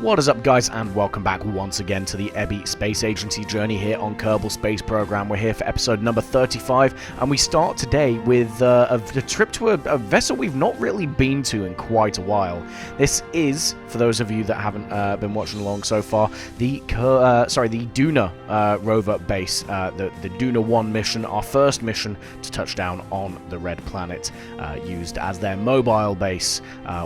What is up, guys, and welcome back once again to the Ebby Space Agency journey here on Kerbal Space Program. We're here for episode number 35, and we start today with a trip to a vessel we've not really been to in quite a while. This is, for those of you that haven't been watching along so far, the Duna Rover base, the Duna 1 mission, our first mission to touch down on the Red Planet, used as their mobile base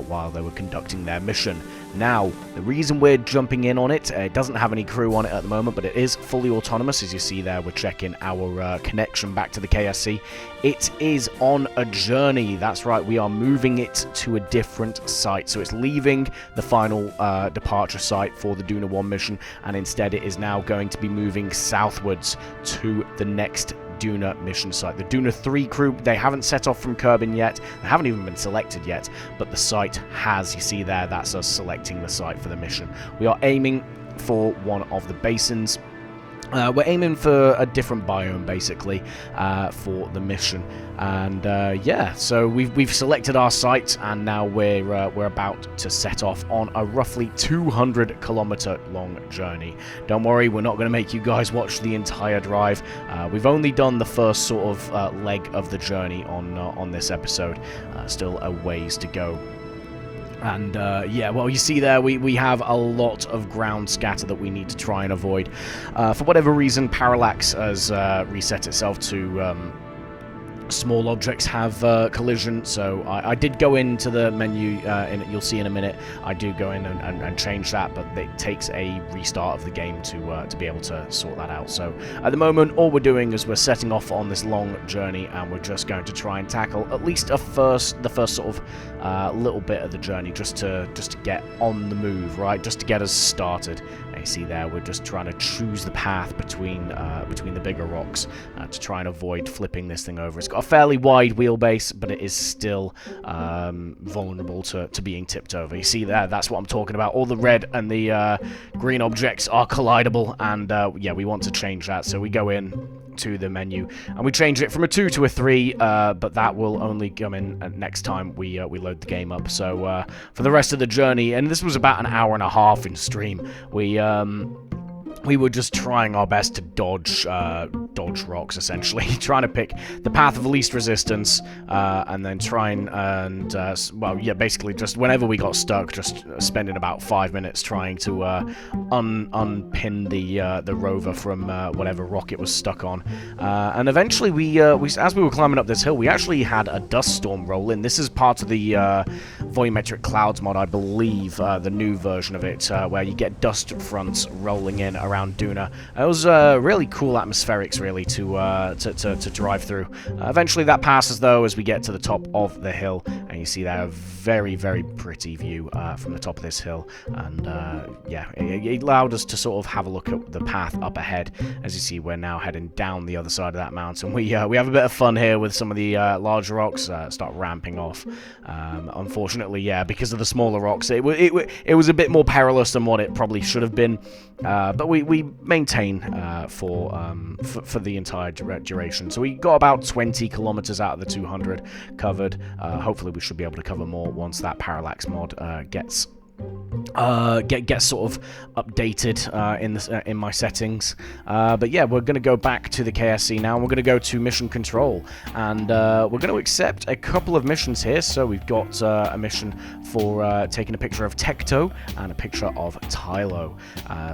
while they were conducting their mission. Now, the reason we're jumping in on it, it doesn't have any crew on it at the moment, but it is fully autonomous. As you see there, we're checking our connection back to the KSC. It is on a journey. That's right, we are moving it to a different site. So it's leaving the final departure site for the Duna 1 mission, and instead it is now going to be moving southwards to the next Duna mission site. The Duna 3 crew, they haven't set off from Kerbin yet. They haven't even been selected yet, but the site has. You see there, that's us selecting the site for the mission. We are aiming for one of the basins. We're aiming for a different biome, basically, for the mission, and yeah, so we've selected our site, and now we're about to set off on a roughly 200-kilometer long journey. Don't worry, we're not going to make you guys watch the entire drive. We've only done the first sort of leg of the journey on this episode. Still a ways to go. And yeah, well, you see there, we have a lot of ground scatter that we need to try and avoid. For whatever reason, parallax has reset itself to small objects have collision, so I did go into the menu, you'll see in a minute. I do go in and change that, but it takes a restart of the game to be able to sort that out. So at the moment, all we're doing is we're setting off on this long journey, and we're just going to try and tackle at least the first sort of little bit of the journey, just to get on the move, right? Just to get us started. And you see there, we're just trying to choose the path between the bigger rocks to try and avoid flipping this thing over. It's got a fairly wide wheelbase, but it is still vulnerable to being tipped over. You see there, that's what I'm talking about. All the red and the green objects are collidable, and yeah, we want to change that. So we go in to the menu and we change it from a 2 to a 3, but that will only come in next time we load the game up. So for the rest of the journey, and this was about an hour and a half in stream, we were just trying our best to dodge rocks, essentially, trying to pick the path of least resistance, and then well, yeah, basically just whenever we got stuck, just spending about 5 minutes trying to unpin the rover from whatever rock it was stuck on, and eventually we as we were climbing up this hill, we actually had a dust storm roll in. This is part of the volumetric clouds mod, I believe, the new version of it, where you get dust fronts rolling in around Duna. It was really cool atmospherics, really, to drive through. Eventually that passes, though, as we get to the top of the hill, and you see there a very, very pretty view from the top of this hill, and yeah, it allowed us to sort of have a look at the path up ahead. As you see, we're now heading down the other side of that mountain. We have a bit of fun here with some of the larger rocks, start ramping off. Unfortunately, yeah, because of the smaller rocks, it was a bit more perilous than what it probably should have been, but we maintain for the entire duration. So we got about 20 kilometers out of the 200 covered. Hopefully we should be able to cover more once that parallax mod gets sort of updated in my settings, but yeah, we're going to go back to the KSC now, and we're going to go to mission control, and we're going to accept a couple of missions here. So we've got a mission for taking a picture of Tecto and a picture of Tylo,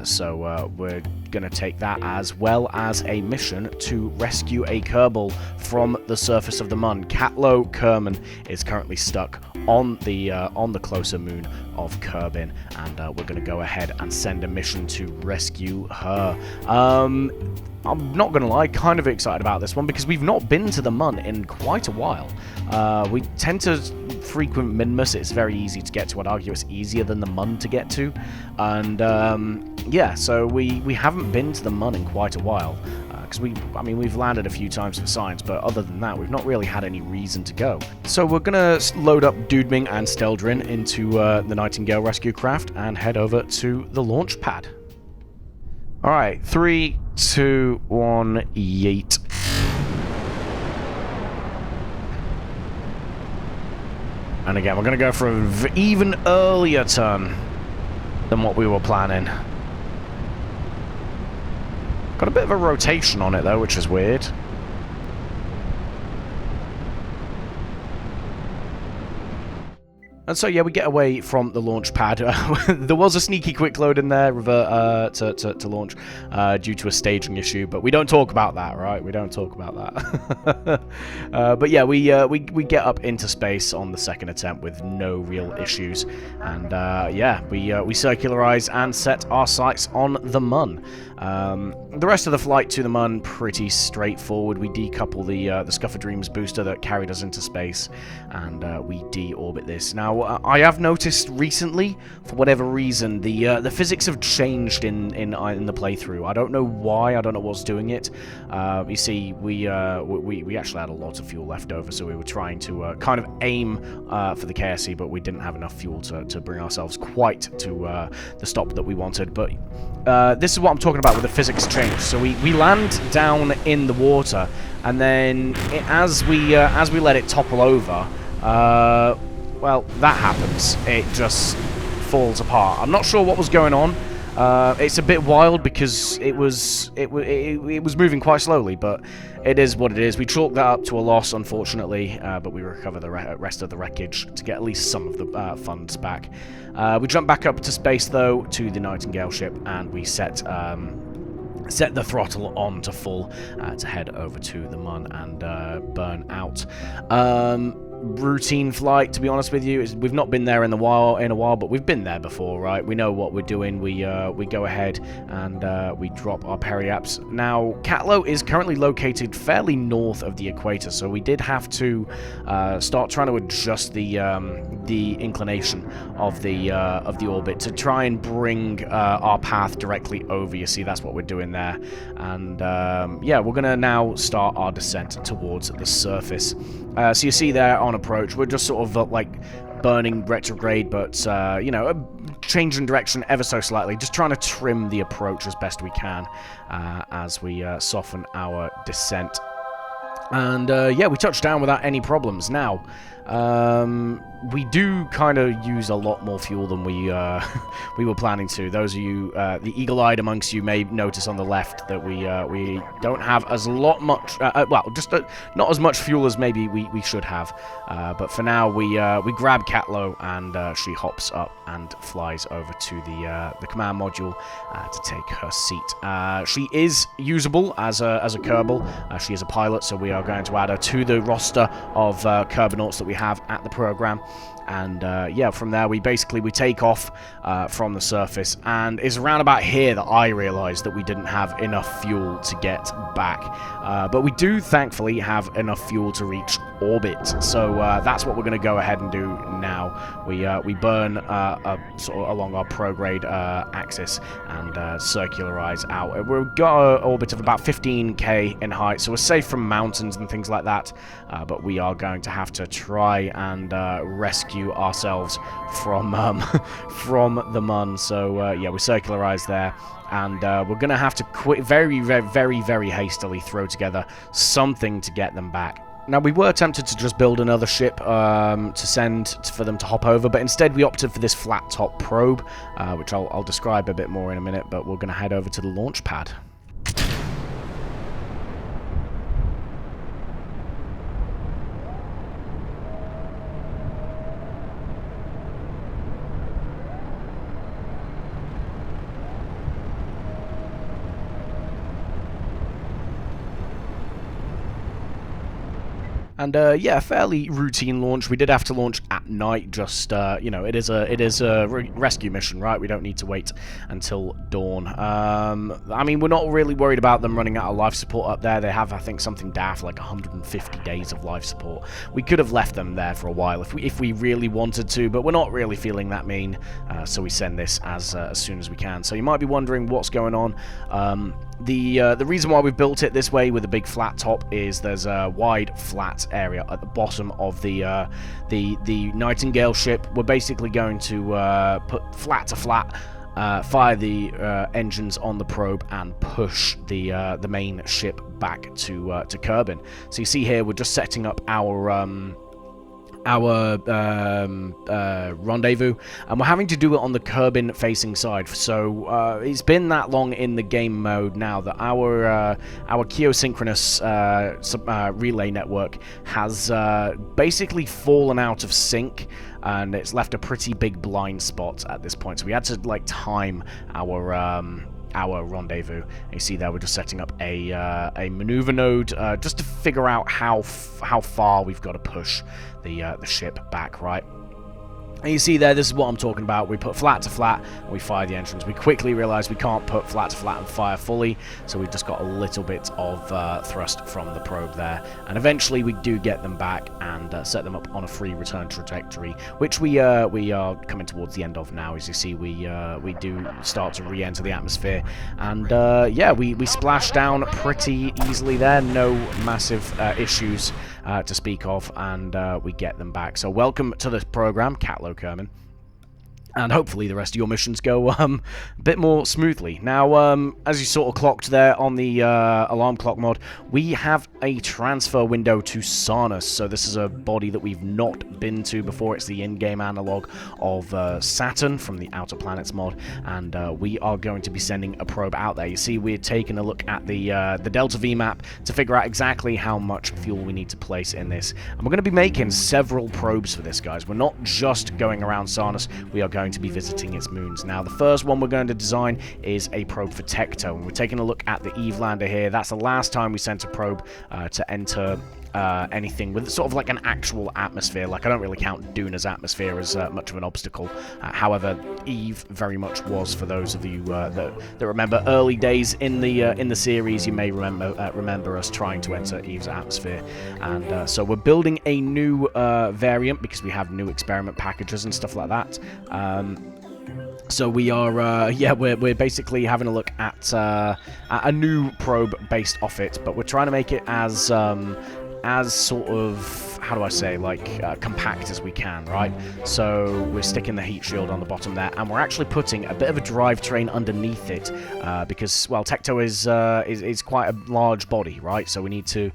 so we're going to take that, as well as a mission to rescue a Kerbal from the surface of the Mun. Catlo Kerman is currently stuck on the closer moon of Kerbin, and we're going to go ahead and send a mission to rescue her. I'm not going to lie, kind of excited about this one, because we've not been to the Mun in quite a while. We tend to frequent Minmus. It's very easy to get to. I'd argue it's easier than the Mun to get to, and yeah, so we haven't been to the Mun in quite a while. Because we've landed a few times for science, but other than that, we've not really had any reason to go. So we're gonna load up Dudeming and Steldrin into the Nightingale rescue craft and head over to the launch pad. All right, 3, 2, 1, yeet. And again, we're gonna go for an even earlier turn. than what we were planning. Got a bit of a rotation on it though, which is weird. And so, yeah, we get away from the launch pad. There was a sneaky quick load in there, revert to launch, due to a staging issue, but we don't talk about that, right? We don't talk about that. But yeah, we get up into space on the second attempt with no real issues, and yeah, we circularize and set our sights on the Mun. The rest of the flight to the Mun, pretty straightforward. We decouple the Scuffer Dreams booster that carried us into space, and we deorbit this. Now, I have noticed recently, for whatever reason, the physics have changed in the playthrough. I don't know why. I don't know what's doing it. You see, we actually had a lot of fuel left over, so we were trying to kind of aim for the KSP, but we didn't have enough fuel to bring ourselves quite to the stop that we wanted. But this is what I'm talking about with the physics change. So we land down in the water, and then as we let it topple over, well, that happens. It just falls apart. I'm not sure what was going on. It's a bit wild because it was moving quite slowly, but it is what it is. We chalk that up to a loss, unfortunately, but we recover the rest of the wreckage to get at least some of the funds back. We jump back up to space, though, to the Nightingale ship, and we set the throttle on to full to head over to the Mun and burn out. Routine flight, to be honest with you. We've not been there in a while, but we've been there before, right? We know what we're doing. We go ahead and we drop our periaps. Now, Catlow is currently located fairly north of the equator, so we did have to start trying to adjust the inclination of the orbit to try and bring our path directly over. You see, that's what we're doing there. And yeah, we're gonna now start our descent towards the surface. So you see there on approach, we're just sort of like burning retrograde, but you know, changing direction ever so slightly, just trying to trim the approach as best we can as we soften our descent. And yeah, we touched down without any problems. Now, we do kind of use a lot more fuel than we were planning to. Those of you, the eagle-eyed amongst you, may notice on the left that we don't have as much, well, just not as much fuel as maybe we should have. But for now, we grab Catlow, and she hops up and flies over to the command module to take her seat. She is usable as a Kerbal. She is a pilot, so we are going to add her to the roster of Kerbonauts that we have at the program. And yeah, from there we take off from the surface, and it's around about here that I realized that we didn't have enough fuel to get back, but we do thankfully have enough fuel to reach orbit, so that's what we're going to go ahead and do now. We burn sort of along our prograde axis and circularize out. We've got an orbit of about 15k in height, so we're safe from mountains and things like that, but we are going to have to try and rescue ourselves from the Mun. So yeah, we circularize there, and we're gonna have to very hastily throw together something to get them back. Now, we were tempted to just build another ship to send for them to hop over, but instead we opted for this flat top probe, which I'll describe a bit more in a minute, but we're gonna head over to the launch pad. And yeah, fairly routine launch. We did have to launch at night, just you know, it is a rescue mission, right? We don't need to wait until dawn. I mean, we're not really worried about them running out of life support up there. They have, I think, something daft like 150 days of life support. We could have left them there for a while if we really wanted to, but we're not really feeling that mean, so we send this as soon as we can. So you might be wondering what's going on. The reason why we built it this way with a big flat top is there's a wide flat area at the bottom of the Nightingale ship. We're basically going to put flat to flat, fire the engines on the probe, and push the main ship back to Kerbin. So you see here we're just setting up our our rendezvous, and we're having to do it on the Kerbin facing side. So it's been that long in the game mode now that our geosynchronous relay network has basically fallen out of sync, and it's left a pretty big blind spot at this point. So we had to like time our rendezvous. And you see there we're just setting up a maneuver node just to figure out how far we've got to push the ship back, right? And you see there, this is what I'm talking about. We put flat to flat, and we fire the entrance. We quickly realize we can't put flat to flat and fire fully, so we've just got a little bit of thrust from the probe there. And eventually we do get them back and set them up on a free return trajectory, which we are coming towards the end of now. As you see, we do start to re-enter the atmosphere. And yeah, we splash down pretty easily there. No massive issues to speak of, and we get them back. So welcome to the program, Catlow Kerman. And hopefully the rest of your missions go a bit more smoothly. Now, as you sort of clocked there on the alarm clock mod, we have a transfer window to Sarnus. So this is a body that we've not been to before. It's the in-game analog of Saturn from the Outer Planets mod, and we are going to be sending a probe out there. You see, we're taking a look at the Delta V map to figure out exactly how much fuel we need to place in this. And we're going to be making several probes for this, guys. We're not just going around Sarnus, we are going to be visiting its moons. Now, the first one we're going to design is a probe for Tecto, and we're taking a look at the Eve lander here. That's the last time we sent a probe to enter anything with sort of like an actual atmosphere. Like, I don't really count Duna's atmosphere as much of an obstacle. However, Eve very much was. For those of you that remember early days in the series, you may remember us trying to enter Eve's atmosphere. And so we're building a new variant because we have new experiment packages and stuff like that. So we are, yeah, we're basically having a look at a new probe based off it, but we're trying to make it as sort of, how do I say, like, compact as we can, right? So we're sticking the heat shield on the bottom there, and we're actually putting a bit of a drivetrain underneath it, because, well, Tecto is quite a large body, right? So we need to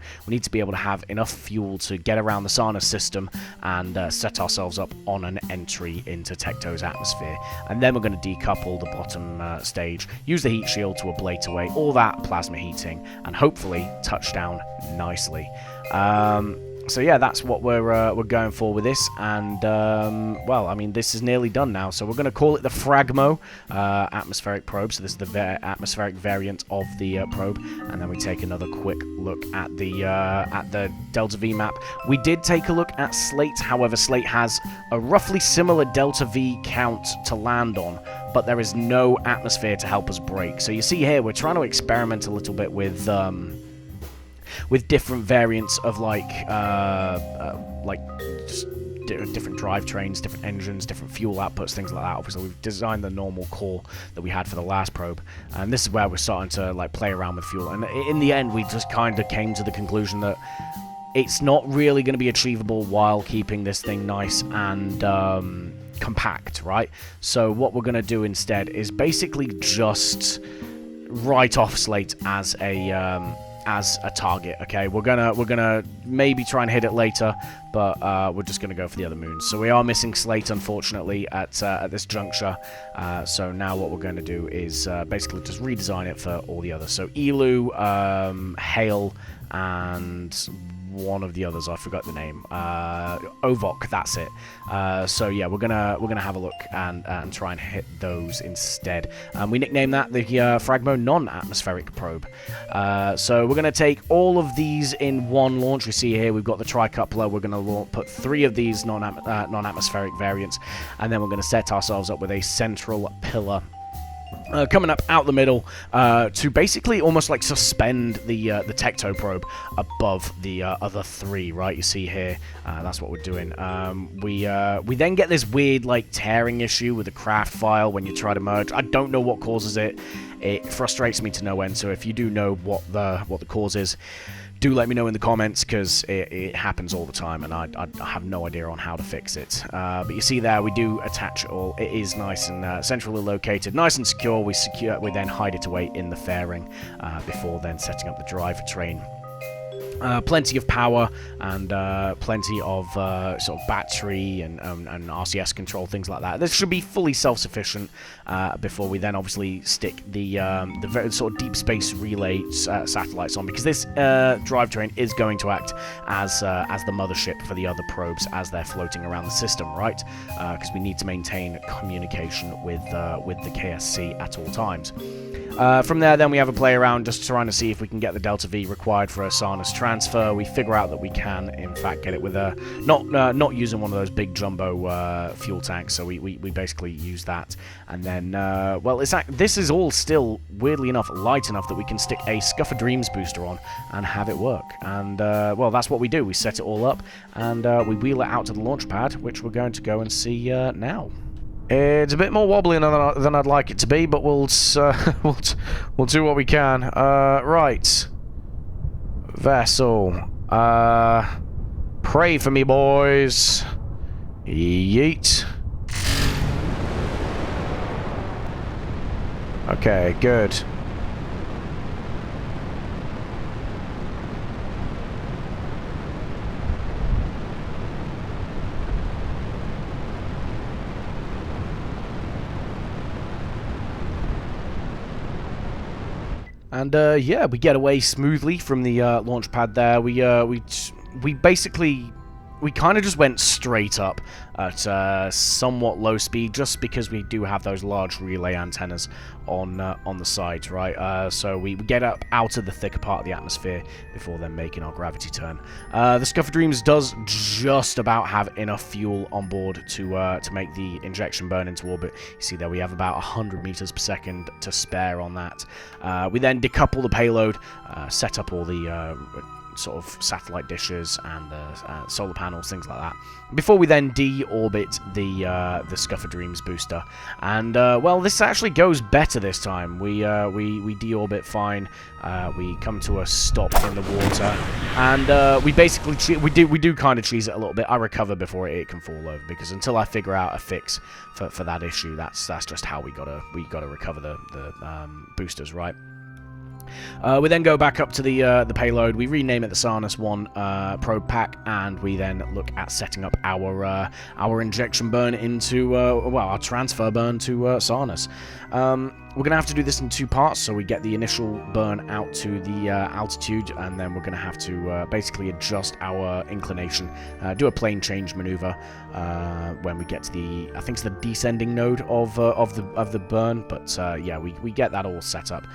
be able to have enough fuel to get around the Sarnus system and set ourselves up on an entry into Tecto's atmosphere. And then we're going to decouple the bottom stage, use the heat shield to ablate away all that plasma heating, and hopefully touch down nicely. So yeah, that's what we're going for with this, and well, I mean, this is nearly done now. So we're going to call it the Fragmo atmospheric probe. So this is the atmospheric variant of the probe, and then we take another quick look at the Delta V map. We did take a look at Slate. However, Slate has a roughly similar Delta V count to land on, but there is no atmosphere to help us brake. So you see here, we're trying to experiment a little bit with different variants of like just different drivetrains, different engines, different fuel outputs, things like that. Obviously, we've designed the normal core that we had for the last probe, and this is where we're starting to like play around with fuel. And in the end, we just kind of came to the conclusion that it's not really going to be achievable while keeping this thing nice and compact, right? So what we're going to do instead is basically just write off Slate as a target. Okay, we're gonna maybe try and hit it later, but we're just gonna go for the other moons. So we are missing Slate, unfortunately, at this juncture. So now what we're going to do is basically just redesign it for all the others. So Elu, Hale, and one of the others, I forgot the name. Ovok, that's it. So yeah, we're gonna have a look and try and hit those instead. We nicknamed that the Fragmo non-atmospheric probe. So we're gonna take all of these in one launch. We see here we've got the tricoupler. We're gonna put 3 of these non-atmospheric variants, and then we're gonna set ourselves up with a central pillar coming up out the middle to basically almost like suspend the Tecto probe above the other 3, right? You see here, that's what we're doing. We then get this weird like tearing issue with the craft file when you try to merge. I don't know what causes it. It frustrates me to no end. So if you do know what the cause is, do let me know in the comments, because it happens all the time, and I have no idea on how to fix it. But you see there, we do attach it all. It is nice and centrally located, nice and secure. We then hide it away in the fairing before then setting up the drivetrain. Plenty of power and plenty of sort of battery and RCS control, things like that. This should be fully self-sufficient before we then obviously stick the very sort of deep space relay satellites on, because this drivetrain is going to act as the mothership for the other probes as they're floating around the system, right? Because we need to maintain communication with the KSC at all times. From there, then we have a play around just trying to see if we can get the Delta V required for a Sarnus transfer. We figure out that we can, in fact, get it with a not using one of those big jumbo fuel tanks. So we basically use that, and then well, this is all still weirdly enough light enough that we can stick a Scuffer Dreams booster on and have it work. And well, that's what we do. We set it all up and we wheel it out to the launch pad, which we're going to go and see now. It's a bit more wobbly than I'd like it to be, but we'll do what we can. Right. Vessel. Pray for me, boys. Yeet. Okay, good. And yeah, we get away smoothly from the launch pad there. We basically kind of just went straight up at somewhat low speed, just because we do have those large relay antennas on the sides, right? So we get up out of the thicker part of the atmosphere before then making our gravity turn. The Scuffer Dreams does just about have enough fuel on board to make the injection burn into orbit. You see there we have about 100 meters per second to spare on that. We then decouple the payload, set up all the sort of satellite dishes and the solar panels, things like that, before we then deorbit the Scuffer Dreams booster. And well, this actually goes better this time. We deorbit fine. We come to a stop in the water, and we basically we do kind of cheese it a little bit. I recover before it can fall over, because until I figure out a fix for that issue, that's just how we gotta recover the boosters, right? We then go back up to the payload. We rename it the Sarnus 1 probe pack, and we then look at setting up our injection burn into well, our transfer burn to Sarnus. We're going to have to do this in two parts, so we get the initial burn out to the altitude, and then we're going to have to basically adjust our inclination, do a plane change maneuver when we get to the, I think it's the descending node of the burn, but yeah, we get that all set up.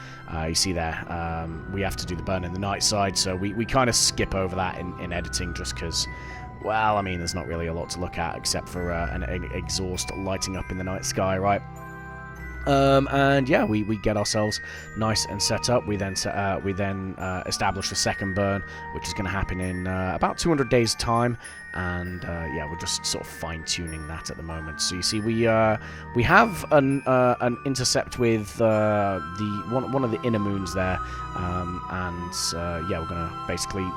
You see there, we have to do the burn in the night side, so we kind of skip over that in editing, just because, well, I mean, there's not really a lot to look at except for an exhaust lighting up in the night sky, right? And yeah, we get ourselves nice and set up. We then establish a second burn, which is going to happen in about 200 days time, and yeah, we're just sort of fine-tuning that at the moment. So you see, we have an intercept with one of the inner moons there, and yeah, we're going to basically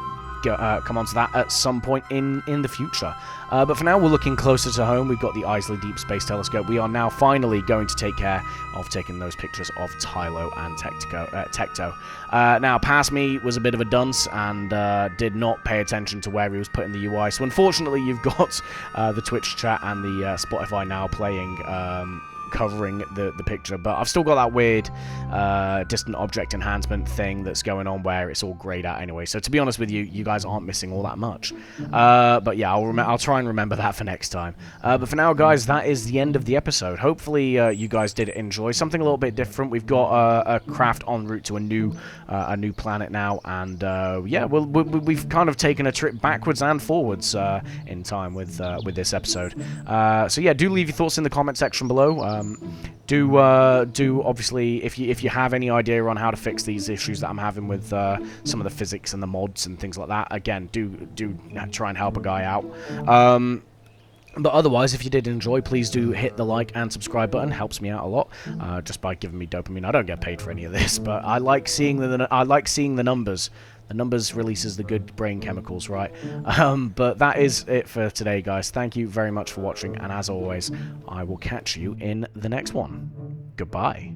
come onto that at some point in the future. But for now, we're looking closer to home. We've got the Isley Deep Space Telescope. We are now finally going to take care of taking those pictures of Tylo and Tecto. Now, past me was a bit of a dunce and did not pay attention to where he was putting the UI. So unfortunately, you've got the Twitch chat and the Spotify now playing, covering the picture, but I've still got that weird distant object enhancement thing that's going on where it's all grayed out anyway. So to be honest with you, you guys aren't missing all that much. But yeah, I'll try and remember that for next time. But for now, guys, that is the end of the episode. Hopefully you guys did enjoy something a little bit different. We've got a craft en route to a new planet now, and yeah, we've kind of taken a trip backwards and forwards in time with this episode. So yeah, do leave your thoughts in the comment section below. Do obviously, if you have any idea on how to fix these issues that I'm having with some of the physics and the mods and things like that, again, do try and help a guy out. But otherwise, if you did enjoy, please do hit the like and subscribe button. Helps me out a lot, just by giving me dopamine. I don't get paid for any of this, but I like seeing the numbers. The numbers releases the good brain chemicals, right? But that is it for today, guys. Thank you very much for watching, and as always, I will catch you in the next one. Goodbye.